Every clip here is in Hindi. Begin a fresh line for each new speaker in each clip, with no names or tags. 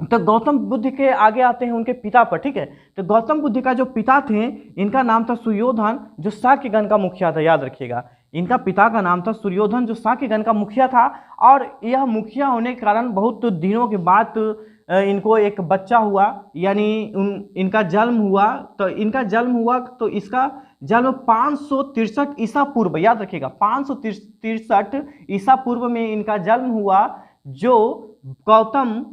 तो गौतम बुद्ध के आगे आते हैं उनके पिता पर, ठीक है। तो गौतम बुद्ध का जो पिता थे, इनका नाम था सुयोधन, जो साक्यगण का मुखिया था, याद रखिएगा। इनका पिता का नाम था सुयोधन, जो साक्यगण का मुखिया था। और यह मुखिया होने के कारण बहुत दिनों के बाद इनको एक बच्चा हुआ, यानी इनका जन्म हुआ। तो इनका जन्म हुआ तो इसका जन्म 563 ईसा पूर्व, याद रखिएगा, 563 ईसा पूर्व में इनका जन्म हुआ, जो गौतम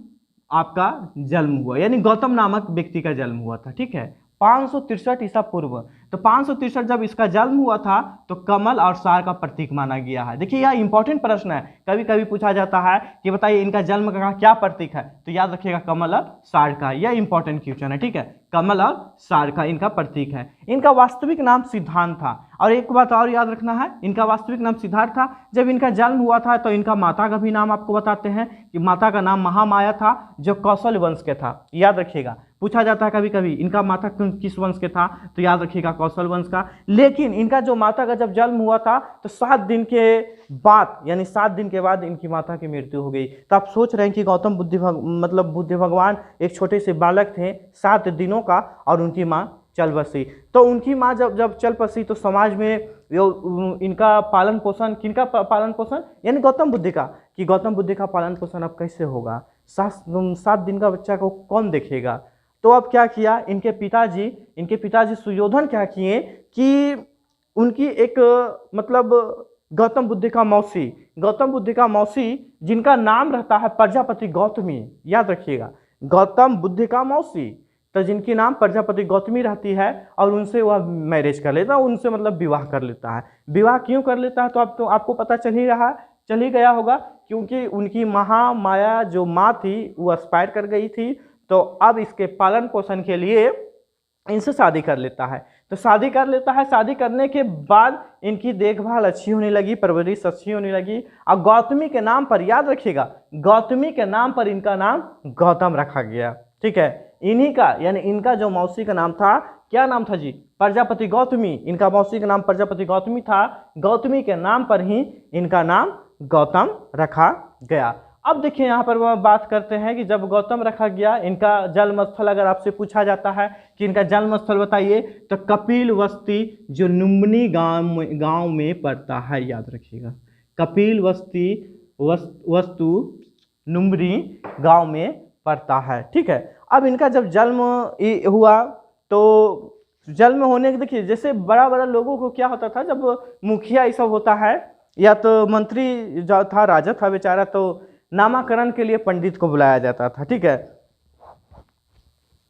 आपका जन्म हुआ, यानी गौतम नामक व्यक्ति का जन्म हुआ था, ठीक है, 563 ईसा पूर्व। तो 563 जब इसका जन्म हुआ था तो कमल और सार का प्रतीक माना गया है। देखिए यह इंपॉर्टेंट प्रश्न है, कभी कभी पूछा जाता है कि बताइए इनका जन्म का क्या प्रतीक है, तो याद रखिएगा कमल और सार का। यह इंपॉर्टेंट क्वेश्चन है, ठीक है, कमल और सार का इनका प्रतीक है। इनका वास्तविक नाम सिद्धांत था। और एक बात और याद रखना है, इनका वास्तविक नाम सिद्धार्थ था। जब इनका जन्म हुआ था तो इनका माता का भी नाम आपको बताते हैं कि माता का नाम महामाया था, जो कौशल वंश के था, याद रखिएगा। पूछा जाता है कभी कभी इनका माता किस वंश के था, तो याद रखिएगा कौशल वंश का। लेकिन इनका जो माता का जब जन्म हुआ था तो 7 दिन के बाद, यानी 7 दिन के बाद इनकी माता की मृत्यु हो गई। तो आप सोच रहे हैं कि गौतम बुद्ध भगवान एक छोटे से बालक थे 7 दिनों का, और उनकी माँ चल बसी। तो उनकी माँ जब चल बसी तो समाज में इनका पालन पोषण, किनका पालन पोषण, यानी गौतम बुद्ध का, कि गौतम बुद्ध का पालन पोषण अब कैसे होगा, 7 दिन का बच्चा को कौन देखेगा। तो अब क्या किया इनके पिताजी सुयोधन, क्या किए कि उनकी एक मतलब गौतम बुद्ध का मौसी जिनका नाम रहता है प्रजापति गौतमी, याद रखिएगा, गौतम बुद्ध का मौसी, तो जिनकी नाम प्रजापति गौतमी रहती है, और उनसे वह मैरिज कर लेता है, उनसे मतलब विवाह कर लेता है। विवाह क्यों कर लेता है तो आपको पता चल ही गया होगा, क्योंकि उनकी महामाया जो माँ थी वो एक्सपायर कर गई थी। तो अब इसके पालन पोषण के लिए इनसे शादी कर लेता है। तो शादी कर लेता है, शादी करने के बाद इनकी देखभाल अच्छी होने लगी, परवरिश अच्छी होने लगी, और गौतमी के नाम पर, याद रखिएगा, गौतमी के नाम पर इनका नाम गौतम रखा गया, ठीक है। इन्हीं का, यानी इनका जो मौसी का नाम था, क्या नाम था जी, प्रजापति गौतमी। इनका मौसी का नाम प्रजापति गौतमी था, गौतमी के नाम पर ही इनका नाम गौतम रखा गया। अब देखिए यहाँ पर वह बात करते हैं कि जब गौतम रखा गया, इनका जन्म स्थल अगर आपसे पूछा जाता है कि इनका जन्म स्थल बताइए, तो कपिल वस्ती, जो लुम्बिनी गांव में पड़ता है, याद रखिएगा, कपिल वस्तु लुम्बिनी गांव में पड़ता है, ठीक है। अब इनका जब जन्म हुआ तो जन्म होने के, देखिए जैसे बड़ा बड़ा लोगों को क्या होता था, जब मुखिया ये सब होता है, या तो मंत्री जो था, राजा था बेचारा, तो नामाकरण के लिए पंडित को बुलाया जाता था, ठीक है।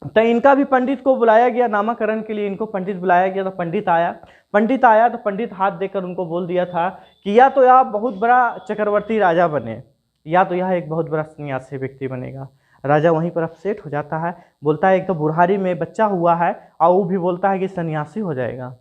तो इनका भी पंडित को बुलाया गया नामाकरण के लिए, इनको पंडित बुलाया गया। तो पंडित आया तो पंडित हाथ देकर उनको बोल दिया था कि या तो आप बहुत बड़ा चक्रवर्ती राजा बने, या तो यह एक बहुत बड़ा सन्यासी व्यक्ति बनेगा। राजा वहीं पर अपसेट हो जाता है, बोलता है एक तो बुढ़ारी में बच्चा हुआ है, और वो भी बोलता है कि सन्यासी हो जाएगा।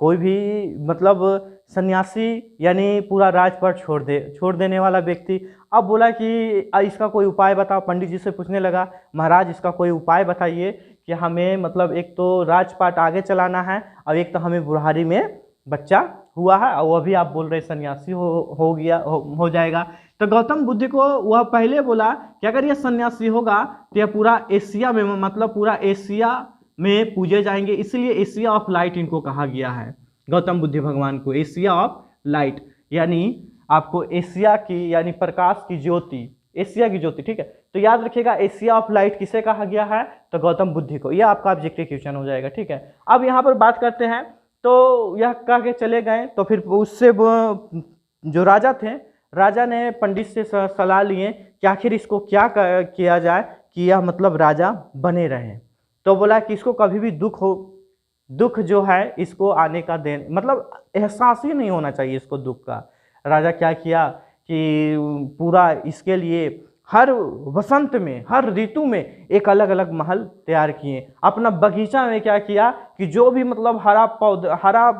कोई भी मतलब सन्यासी यानी पूरा राजपाट छोड़ देने वाला व्यक्ति। अब बोला कि इसका कोई उपाय बताओ, पंडित जी से पूछने लगा, महाराज इसका कोई उपाय बताइए कि हमें मतलब एक तो राजपाट आगे चलाना है, और एक तो हमें बुढ़ारी में बच्चा हुआ है, और वह भी आप बोल रहे सन्यासी हो जाएगा। तो गौतम बुद्ध को वह पहले बोला कि अगर यह सन्यासी होगा तो यह पूरा एशिया में, मतलब पूरा एशिया में पूजे जाएंगे, इसलिए एशिया ऑफ लाइट इनको कहा गया है। गौतम बुद्ध भगवान को एशिया ऑफ लाइट, यानी आपको एशिया की, यानी प्रकाश की ज्योति, एशिया की ज्योति, ठीक है। तो याद रखिएगा एशिया ऑफ लाइट किसे कहा गया है, तो गौतम बुद्ध को। यह आपका ऑब्जेक्टिव क्वेश्चन हो जाएगा, ठीक है। अब यहाँ पर बात करते हैं, तो यह कह के चले गए, तो फिर उससे जो राजा थे, राजा ने पंडित से सलाह लिए कि आखिर इसको क्या किया जाए कि यह मतलब राजा बने रहे। तो बोला कि इसको कभी भी दुख जो है इसको आने का मतलब एहसास ही नहीं होना चाहिए इसको दुख का। राजा क्या किया कि पूरा इसके लिए हर वसंत में, हर ऋतु में एक अलग अलग महल तैयार किए। अपना बगीचा में क्या किया कि जो भी मतलब हरा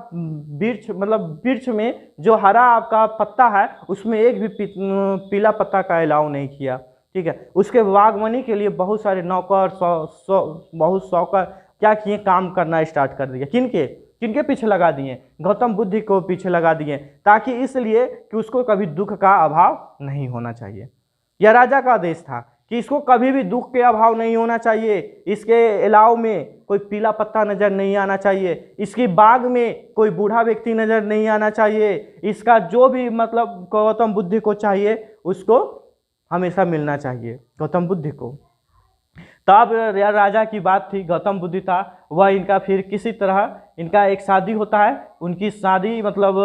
वृक्ष, मतलब वृक्ष में जो हरा आपका पत्ता है उसमें एक भी पीला पत्ता का अलाउ नहीं किया, ठीक है। उसके बागवानी के लिए बहुत सारे नौकर बहुत शौकर क्या किए, काम करना स्टार्ट कर दिया। किनके पीछे लगा दिए, गौतम बुद्ध को पीछे लगा दिए, ताकि इसलिए कि उसको कभी दुख का अभाव नहीं होना चाहिए। यह राजा का आदेश था कि इसको कभी भी दुख के अभाव नहीं होना चाहिए, इसके इलाव में कोई पीला पत्ता नजर नहीं आना चाहिए, इसकी बाग में कोई बूढ़ा व्यक्ति नजर नहीं आना चाहिए, इसका जो भी मतलब गौतम बुद्ध को चाहिए उसको हमेशा मिलना चाहिए गौतम बुद्ध को। तब राजा की बात थी, गौतम बुद्ध था वह, इनका फिर किसी तरह इनका एक शादी होता है। उनकी शादी मतलब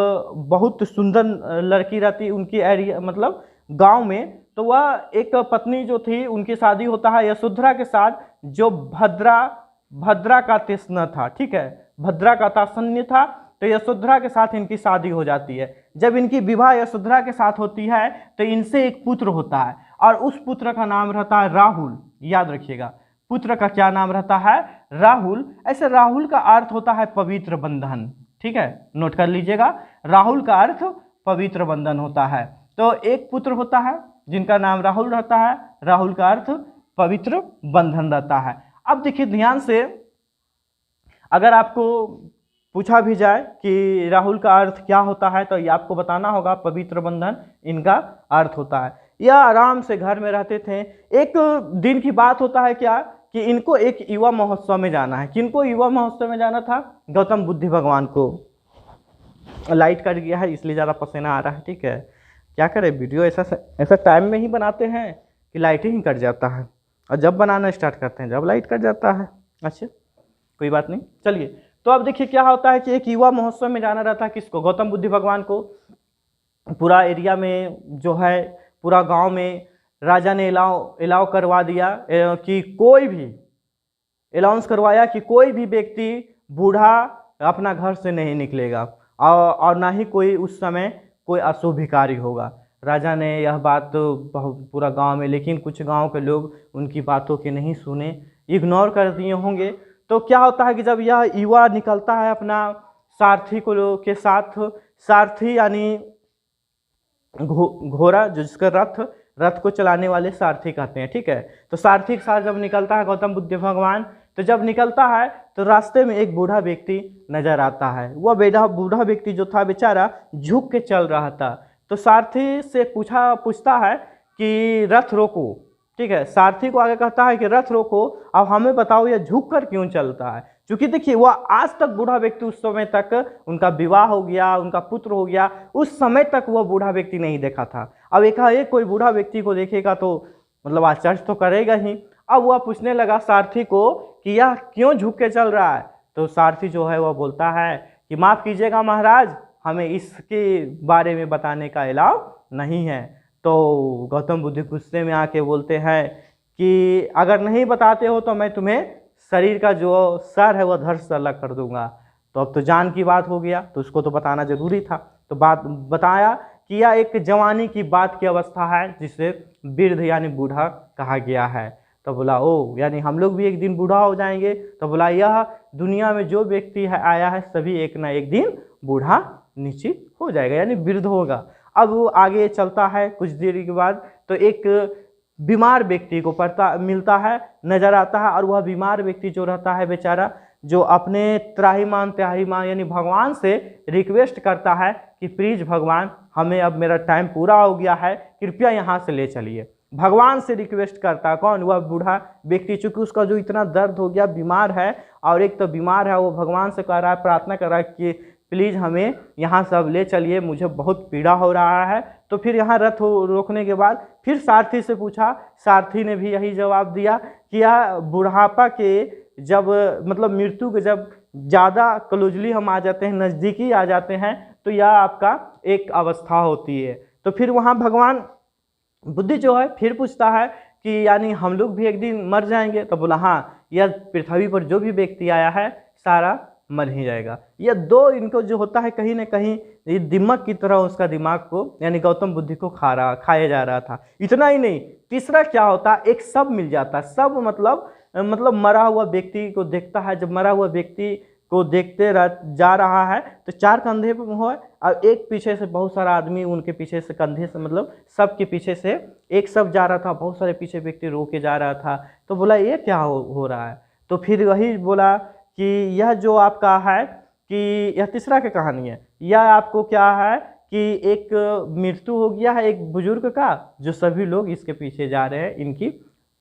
बहुत सुंदर लड़की रहती उनकी एरिया मतलब गांव में, तो वह एक पत्नी जो थी उनकी शादी होता है यशोधरा के साथ, जो भद्रा का तृष्णा था, ठीक है, भद्रा का तासन्य था। तो यशोधरा के साथ इनकी शादी हो जाती है। जब इनकी विवाह यशोधरा के साथ होती है तो इनसे एक पुत्र होता है और उस पुत्र का नाम रहता है राहुल। याद रखिएगा, पुत्र का क्या नाम रहता है? राहुल। ऐसे राहुल का अर्थ होता है पवित्र बंधन, ठीक है, नोट कर लीजिएगा, राहुल का अर्थ पवित्र बंधन होता है। तो एक पुत्र होता है जिनका नाम राहुल रहता है, राहुल का अर्थ पवित्र बंधन रहता है। अब देखिए ध्यान से, अगर आपको पूछा भी जाए कि राहुल का अर्थ क्या होता है तो ये आपको बताना होगा पवित्र बंधन इनका अर्थ होता है। यह आराम से घर में रहते थे। एक दिन की बात होता है क्या कि इनको एक युवा महोत्सव में जाना है। किनको युवा महोत्सव में जाना था? गौतम बुद्ध भगवान को। लाइट कट गया है इसलिए ज़्यादा पसीना आ रहा है, ठीक है, क्या करें, वीडियो ऐसा टाइम में ही बनाते हैं कि लाइट ही कट जाता है, और जब बनाना स्टार्ट करते हैं जब लाइट कट जाता है। अच्छा कोई बात नहीं, चलिए। तो अब देखिए क्या होता है कि एक युवा महोत्सव में जाना रहता है किसको? गौतम बुद्ध भगवान को। पूरा एरिया में जो है, पूरा गांव में राजा ने अलाउ करवा दिया कि कोई भी अलाउंस करवाया कि कोई भी व्यक्ति बूढ़ा अपना घर से नहीं निकलेगा और ना ही कोई उस समय कोई अशुभकारी होगा। राजा ने यह बात पूरा गांव में, लेकिन कुछ गांव के लोग उनकी बातों के नहीं सुने, इग्नोर कर दिए होंगे। तो क्या होता है कि जब यह युवा निकलता है अपना सारथी को के साथ, सारथी यानी घोड़ा जिसका रथ को चलाने वाले सारथी कहते हैं, ठीक है। तो सारथी के साथ जब निकलता है गौतम बुद्ध भगवान, तो जब निकलता है तो रास्ते में एक बूढ़ा व्यक्ति नजर आता है। वह बूढ़ा व्यक्ति जो था बेचारा झुक के चल रहा था। तो सारथी से पूछता है कि रथ रोको, ठीक है, सारथी को आगे कहता है कि रथ रोको, अब हमें बताओ यह झुक कर क्यों चलता है। क्योंकि देखिए वह आज तक बूढ़ा व्यक्ति, उस समय तक उनका विवाह हो गया, उनका पुत्र हो गया, उस समय तक वह बूढ़ा व्यक्ति नहीं देखा था। अब एकाएक कोई बूढ़ा व्यक्ति को देखेगा तो मतलब आश्चर्य तो करेगा ही। अब वह पूछने लगा सारथी को कि यह क्यों झुक के चल रहा है। तो सारथी जो है वह बोलता है कि माफ़ कीजिएगा महाराज, हमें इसके बारे में बताने का अलाउ नहीं है। तो गौतम बुद्ध गुस्से में आके बोलते हैं कि अगर नहीं बताते हो तो मैं तुम्हें शरीर का जो सर है वह धड़ से अलग कर दूंगा। तो अब तो जान की बात हो गया, तो उसको तो बताना जरूरी था। तो बात बताया कि यह एक जवानी की बात की अवस्था है जिसे वृद्ध यानी बूढ़ा कहा गया है। तो बोला ओ, यानी हम लोग भी एक दिन बूढ़ा हो जाएंगे। तो बोला यह दुनिया में जो व्यक्ति है आया है सभी एक ना एक दिन बूढ़ा निश्चित हो जाएगा, यानी वृद्ध होगा। अब वो आगे चलता है कुछ देर के बाद, तो एक बीमार व्यक्ति को मिलता है, नजर आता है। और वह बीमार व्यक्ति जो रहता है बेचारा, जो अपने त्राहिमाम यानी भगवान से रिक्वेस्ट करता है कि प्लीज भगवान हमें अब मेरा टाइम पूरा हो गया है, कृपया यहाँ से ले चलिए। भगवान से रिक्वेस्ट करता है कौन? वह बूढ़ा व्यक्ति, चूंकि उसका जो इतना दर्द हो गया, बीमार है, और एक तो बीमार है, वो भगवान से कह रहा है, प्रार्थना कर रहा है कि प्लीज़ हमें यहाँ से अब ले चलिए, मुझे बहुत पीड़ा हो रहा है। तो फिर यहाँ रथ रोकने के बाद फिर सारथी से पूछा, सारथी ने भी यही जवाब दिया कि यह बुढ़ापा के जब मतलब मृत्यु के जब ज़्यादा क्लोजली हम आ जाते हैं, नज़दीकी आ जाते हैं, तो यह आपका एक अवस्था होती है। तो फिर वहाँ भगवान बुद्ध जो है फिर पूछता है कि यानी हम लोग भी एक दिन मर जाएंगे। तो बोला हाँ, यह पृथ्वी पर जो भी व्यक्ति आया है सारा मर ही जाएगा। यह दो इनको जो होता है कहीं ना कहीं ये दिमाग की तरह उसका दिमाग को यानी गौतम बुद्ध को खाया जा रहा था। इतना ही नहीं, तीसरा क्या होता, एक सब मिल जाता। सब मतलब मरा हुआ व्यक्ति को देखता है। जब मरा हुआ व्यक्ति को देखते जा रहा है तो चार कंधे पे हो और एक पीछे से बहुत सारा आदमी उनके पीछे से कंधे से मतलब सबके पीछे से एक सब जा रहा था, बहुत सारे पीछे व्यक्ति रो के जा रहा था। तो बोला ये क्या हो रहा है। तो फिर वही बोला कि यह जो आपका है कि यह तीसरा की कहानी है, यह आपको क्या है कि एक मृत्यु हो गया है एक बुजुर्ग का, जो सभी लोग इसके पीछे जा रहे हैं, इनकी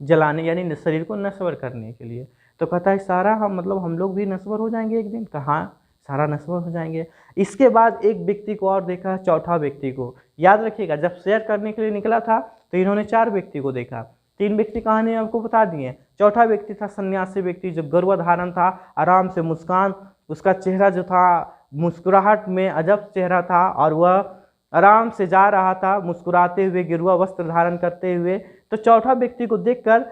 जलाने यानी शरीर को नश्वर करने के लिए। तो कहता है सारा हम लोग भी नश्वर हो जाएंगे एक दिन। कहाँ सारा नश्वर हो जाएंगे। इसके बाद एक व्यक्ति को और देखा, चौथा व्यक्ति को। याद रखिएगा जब शेयर करने के लिए निकला था तो इन्होंने 4 व्यक्ति को देखा, 3 व्यक्ति कहानी आपको बता दिए। चौथा व्यक्ति था सन्यासी व्यक्ति जो गर्वधारण था, आराम से मुस्कान, उसका चेहरा जो था मुस्कुराहट में अजब चेहरा था और वह आराम से जा रहा था मुस्कुराते हुए, गिरुआ वस्त्र धारण करते हुए। तो चौथा व्यक्ति को देखकर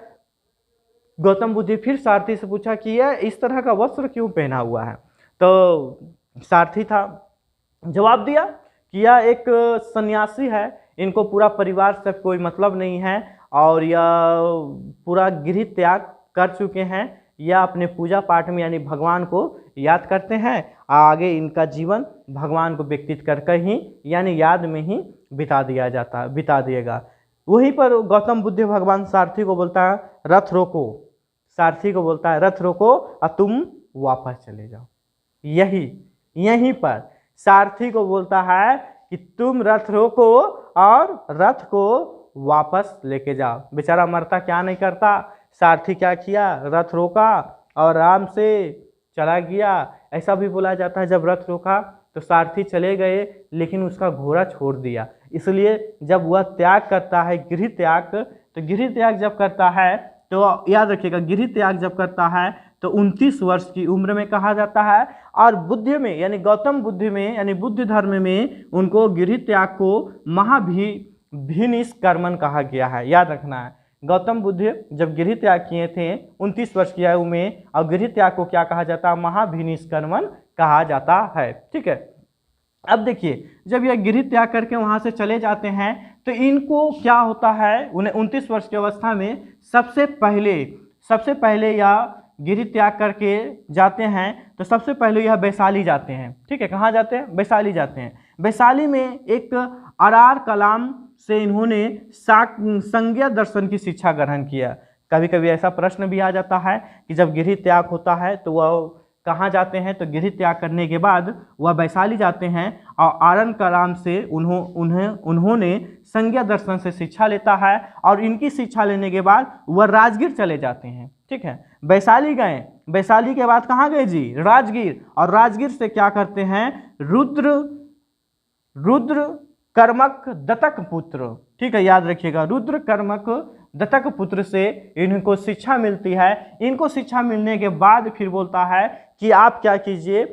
गौतम बुद्ध फिर सारथी से पूछा कि यह इस तरह का वस्त्र क्यों पहना हुआ है। तो सारथी था जवाब दिया कि यह एक सन्यासी है, इनको पूरा परिवार से कोई मतलब नहीं है और यह पूरा गृह त्याग कर चुके हैं, या अपने पूजा पाठ में यानी भगवान को याद करते हैं, आगे इनका जीवन भगवान को व्यतीत करके ही यानी याद में ही बिता दिएगा। वहीं पर गौतम बुद्ध भगवान सारथी को बोलता है रथ रोको, सारथी को बोलता है रथ रोको और तुम वापस चले जाओ। यहीं पर सारथी को बोलता है कि तुम रथ रोको और रथ को वापस लेके जाओ। बेचारा मरता क्या नहीं करता, सारथी क्या किया, रथ रोका और आराम से चला गया। ऐसा भी बोला जाता है जब रथ रोका तो सारथी चले गए लेकिन उसका घोड़ा छोड़ दिया। इसलिए जब वह त्याग करता है गृह त्याग, तो गृह त्याग जब करता है तो याद रखिएगा गृह त्याग जब करता है तो 29 वर्ष की उम्र में कहा जाता है। और बुद्ध में यानी गौतम बुद्ध में यानी बुद्ध धर्म में उनको गृह त्याग को महाभिनिष्कर्मण कहा गया है। याद रखना है गौतम बुद्ध जब गृह त्याग किए थे 29 वर्ष की आयु में, और गृह त्याग को क्या कहा जाता है, महाभिनिष्कर्मण कहा जाता है। ठीक है, अब देखिए जब यह गृह त्याग करके वहां से चले जाते हैं तो इनको क्या होता है, उन्हें 29 वर्ष की अवस्था में सबसे पहले यह गृह त्याग करके जाते हैं तो सबसे पहले यह वैशाली जाते हैं। ठीक है, कहाँ जाते हैं, वैशाली जाते हैं। वैशाली में एक आर कलाम से इन्होंने संज्ञा दर्शन की शिक्षा ग्रहण किया। कभी कभी ऐसा प्रश्न भी आ जाता है कि जब गृह त्याग होता है तो वह कहाँ जाते हैं, तो गृह त्याग करने के बाद वह वैशाली जाते हैं और आरन कलाम से उन्होंने संज्ञा दर्शन से शिक्षा लेता है और इनकी शिक्षा लेने के बाद वह राजगीर चले जाते हैं। ठीक है, वैशाली गए, वैशाली के बाद कहाँ गए जी, राजगीर, और राजगीर से क्या करते हैं, रुद्र कर्मक दत्तक पुत्र। ठीक है, याद रखिएगा रुद्र कर्मक दत्तक पुत्र से इनको शिक्षा मिलती है। इनको शिक्षा मिलने के बाद फिर बोलता है कि आप क्या कीजिए,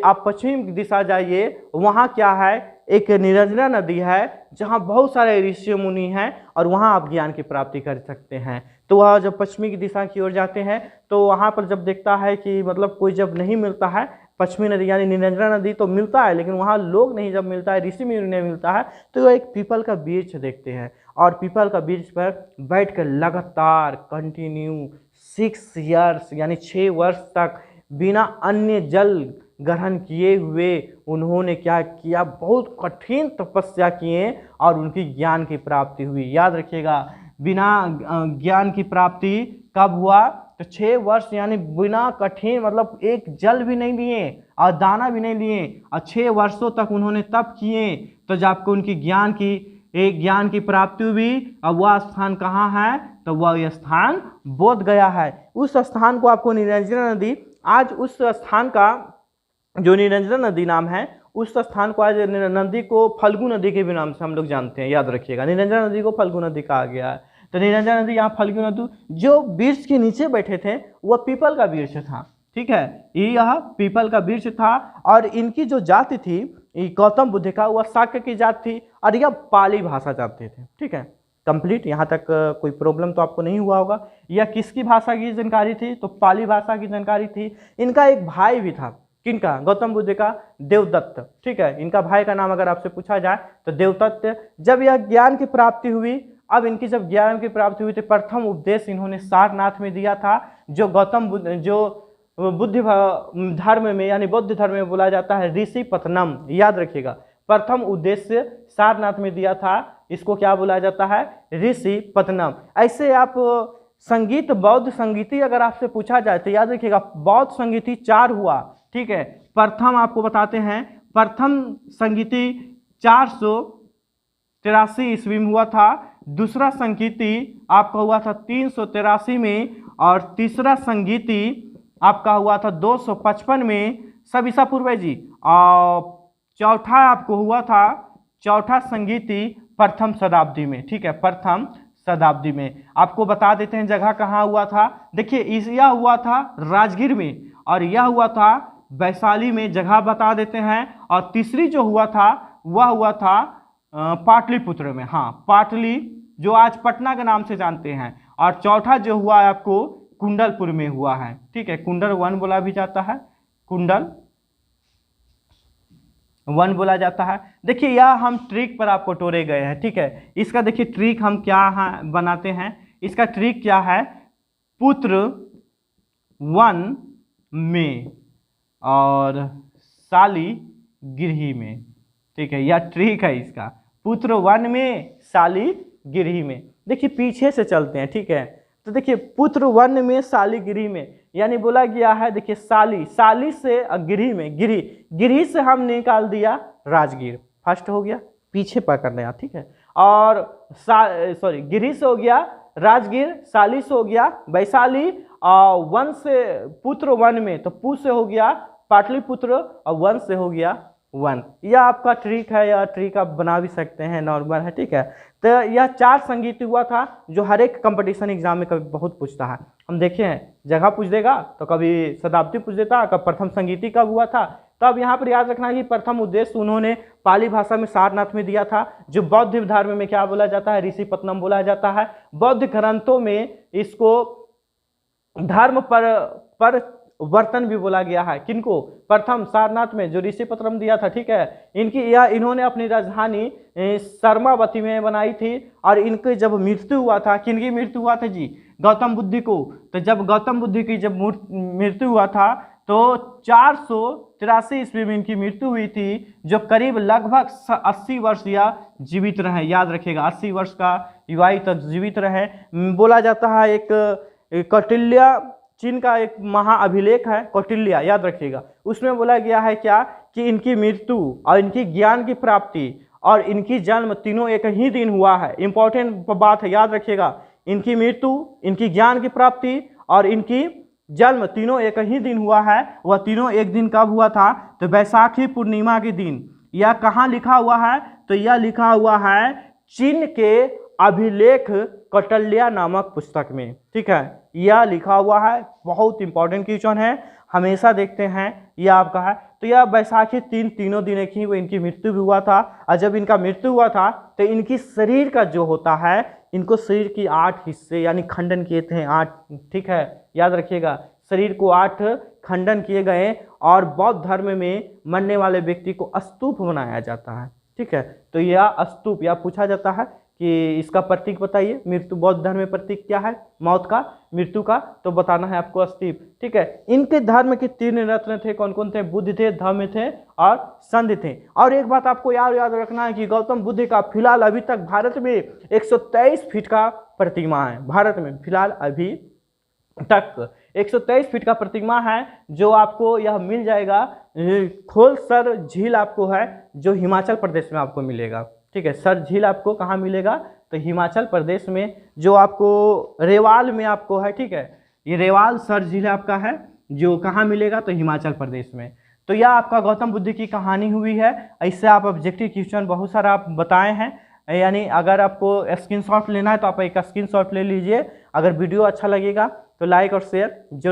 आप पश्चिम दिशा जाइए, वहाँ क्या है, एक निरंजना नदी है जहाँ बहुत सारे ऋषि मुनि हैं और वहाँ आप ज्ञान की प्राप्ति कर सकते हैं। तो वह जब पश्चिमी की दिशा की ओर जाते हैं तो वहाँ पर जब देखता है कि मतलब कोई जब नहीं मिलता है, पश्चिमी नदी यानी निरंजना नदी तो मिलता है लेकिन वहाँ लोग नहीं जब मिलता है, ऋषि मुनि नहीं मिलता है, तो वह एक पीपल का वृक्ष देखते हैं और पीपल का वृक्ष पर बैठकर लगातार कंटिन्यू 6 ईयर्स यानी 6 वर्ष तक बिना अन्य जल ग्रहण किए हुए उन्होंने क्या किया, बहुत कठिन तपस्या किए और उनकी ज्ञान की प्राप्ति हुई। याद रखिएगा बिना ज्ञान की प्राप्ति कब हुआ, तो 6 वर्ष यानी बिना कठिन मतलब एक जल भी नहीं लिए और दाना भी नहीं लिए और 6 वर्षों तक उन्होंने तप किए, तो जब उनकी ज्ञान की प्राप्ति हुई। अब वह स्थान कहाँ है, तो वह स्थान बोध गया है। उस स्थान को आपको निरंजना नदी, आज उस स्थान का जो निरंजना नदी नाम है, उस स्थान को आज नदी को फल्गु नदी के भी नाम से हम लोग जानते हैं। याद रखिएगा निरंजना नदी को फल्गु नदी कहा गया है। तो निरंजना नदी यहाँ फल्गु नदी, जो वृक्ष के नीचे बैठे थे वह पीपल का वृक्ष था। ठीक है, यह पीपल का वृक्ष था और इनकी जो जाति थी गौतम बुद्ध का, वह शाक्य की जाति थी और यह पाली भाषा जानते थे। ठीक है, कंप्लीट यहाँ तक कोई प्रॉब्लम तो आपको नहीं हुआ होगा। यह किसकी भाषा की जानकारी थी, तो पाली भाषा की जानकारी थी। इनका एक भाई भी था, किनका, गौतम बुद्ध का, देवदत्त। ठीक है, इनका भाई का नाम अगर आपसे पूछा जाए तो देवदत्त। जब यह ज्ञान की प्राप्ति हुई, अब इनकी जब ज्ञान की प्राप्ति हुई तो प्रथम उपदेश इन्होंने सारनाथ में दिया था, जो गौतम बुद्ध जो बुद्ध धर्म में यानी बौद्ध धर्म में बोला जाता है ऋषि पतनम। याद रखिएगा प्रथम उद्देश्य सारनाथ में दिया था, इसको क्या बोला जाता है, ऋषि पतनम। ऐसे आप संगीत, बौद्ध संगीति अगर आपसे पूछा जाए तो याद रखिएगा बौद्ध संगीति 4 हुआ। ठीक है, प्रथम आपको बताते हैं, प्रथम संगीति 383 ईस्वी में हुआ था। दूसरा संगीति आपका हुआ था 383 में, और तीसरा संगीति आपका हुआ था 255 में, सब ईसा पूर्व है जी। और चौथा आपको हुआ था, चौथा संगीति प्रथम शताब्दी में, ठीक है, प्रथम शताब्दी में। आपको बता देते हैं जगह कहाँ हुआ था। देखिए यह हुआ था राजगीर में, और यह हुआ था वैशाली में, जगह बता देते हैं। और तीसरी जो हुआ था वह हुआ था पाटलिपुत्र में, हाँ पाटली, जो आज पटना के नाम से जानते हैं। और चौथा जो हुआ है आपको कुंडलपुर में हुआ है, ठीक है, कुंडल वन बोला भी जाता है, कुंडल वन बोला जाता है। देखिए यह हम ट्रिक पर आपको टोरे गए हैं, ठीक है। इसका देखिए ट्रिक हम क्या बनाते हैं, इसका ट्रिक क्या है, पुत्र वन में और साली गिरही में, ठीक है, यह ट्रिक है इसका, पुत्र वन में साली गिरही में। देखिए पीछे से चलते हैं, ठीक है, तो देखिए पुत्र वन में साली गिरही में, यानी बोला गया है, देखिए साली, साली से गिरही में, गिरही, गिरही से हम निकाल दिया राजगीर, फर्स्ट हो गया, पीछे पकड़ लिया, ठीक है। और सॉरी गिरही से हो गया राजगीर, साली से हो गया वैशाली, और वन से पुत्र वन में, तो पू से हो गया पाटलिपुत्र, और वन से हो गया वन। यह आपका ट्रिक है, यह ट्रिक आप बना भी सकते हैं, नॉर्मल है, ठीक है। तो यह 4 संगीत हुआ था जो हर एक कंपटीशन एग्जाम में कभी बहुत पूछता है। हम देखे हैं जगह पूछ देगा, तो कभी शताब्दी पूछ देता, कब प्रथम संगीति कब हुआ था। तो अब यहाँ पर याद रखना है कि प्रथम उद्देश्य उन्होंने पाली भाषा में सारनाथ में दिया था, जो बौद्ध धर्म में क्या बोला जाता है, ऋषिपत्नम बोला जाता है। बौद्ध ग्रंथों में इसको धर्म पर वर्तन भी बोला गया है, किनको, प्रथम सारनाथ में जो ऋषिपत्रम दिया था, ठीक है। इन्होंने अपनी राजधानी शर्मावती में बनाई थी, और इनके जब मृत्यु हुआ था, किनकी मृत्यु हुआ था जी, गौतम बुद्ध को। तो जब गौतम बुद्ध की जब मृत्यु हुआ था, तो 483 ईस्वी में इनकी मृत्यु हुई थी, जो करीब लगभग 80 वर्ष या जीवित रहे, याद रखिएगा 80 वर्ष का युवायु तक जीवित रहे। बोला जाता है एक कौटिल्य, चीन का एक महाअभिलेख है कौटिल्य, याद रखिएगा, उसमें बोला गया है क्या, कि इनकी मृत्यु और इनकी ज्ञान की प्राप्ति और इनकी जन्म तीनों एक ही दिन हुआ है। इंपॉर्टेंट बात है, याद रखिएगा, इनकी मृत्यु, इनकी ज्ञान की प्राप्ति और इनकी जन्म तीनों एक ही दिन हुआ है। वह तीनों एक दिन कब हुआ था, तो बैसाखी पूर्णिमा के दिन। यह कहाँ लिखा हुआ है, तो यह लिखा हुआ है चीन के अभिलेख कौटिल्य नामक पुस्तक में, ठीक है, यह लिखा हुआ है। बहुत इंपॉर्टेंट क्वेश्चन है, हमेशा देखते हैं, यह आपका है। तो यह बैसाखी तीनों दिन एक ही वो इनकी मृत्यु भी हुआ था। और जब इनका मृत्यु हुआ था, तो इनकी शरीर का जो होता है, इनको शरीर की 8 हिस्से यानी खंडन किए थे, 8, ठीक है, याद रखिएगा, शरीर को 8 खंडन किए गए। और बौद्ध धर्म में मरने वाले व्यक्ति को स्तूप बनाया जाता है, ठीक है। तो यह स्तूप, यह पूछा जाता है कि इसका प्रतीक बताइए, मृत्यु बौद्ध धर्म में प्रतीक क्या है, मौत का, मृत्यु का, तो बताना है आपको स्तूप, ठीक है। इनके धर्म के 3 रत्न थे, कौन कौन थे, बुद्ध थे, धम्म थे और संघ थे। और एक बात आपको याद रखना है कि गौतम बुद्ध का फिलहाल अभी तक भारत में 123 फीट का प्रतिमा है, भारत में फिलहाल अभी तक 123 फीट का प्रतिमा है, जो आपको यह मिल जाएगा खोलसर झील, आपको है जो हिमाचल प्रदेश में आपको मिलेगा, ठीक है। सर झील आपको कहाँ मिलेगा, तो हिमाचल प्रदेश में, जो आपको रेवाल में आपको है, ठीक है, ये रेवाल सर झील आपका है, जो कहाँ मिलेगा, तो हिमाचल प्रदेश में। तो यह आपका गौतम बुद्ध की कहानी हुई है। इससे आप ऑब्जेक्टिव क्वेश्चन बहुत सारा आप बताए हैं, यानी अगर आपको स्क्रीनशॉट लेना है तो आप एक स्क्रीनशॉट ले लीजिए। अगर वीडियो अच्छा लगेगा तो लाइक और शेयर जरूर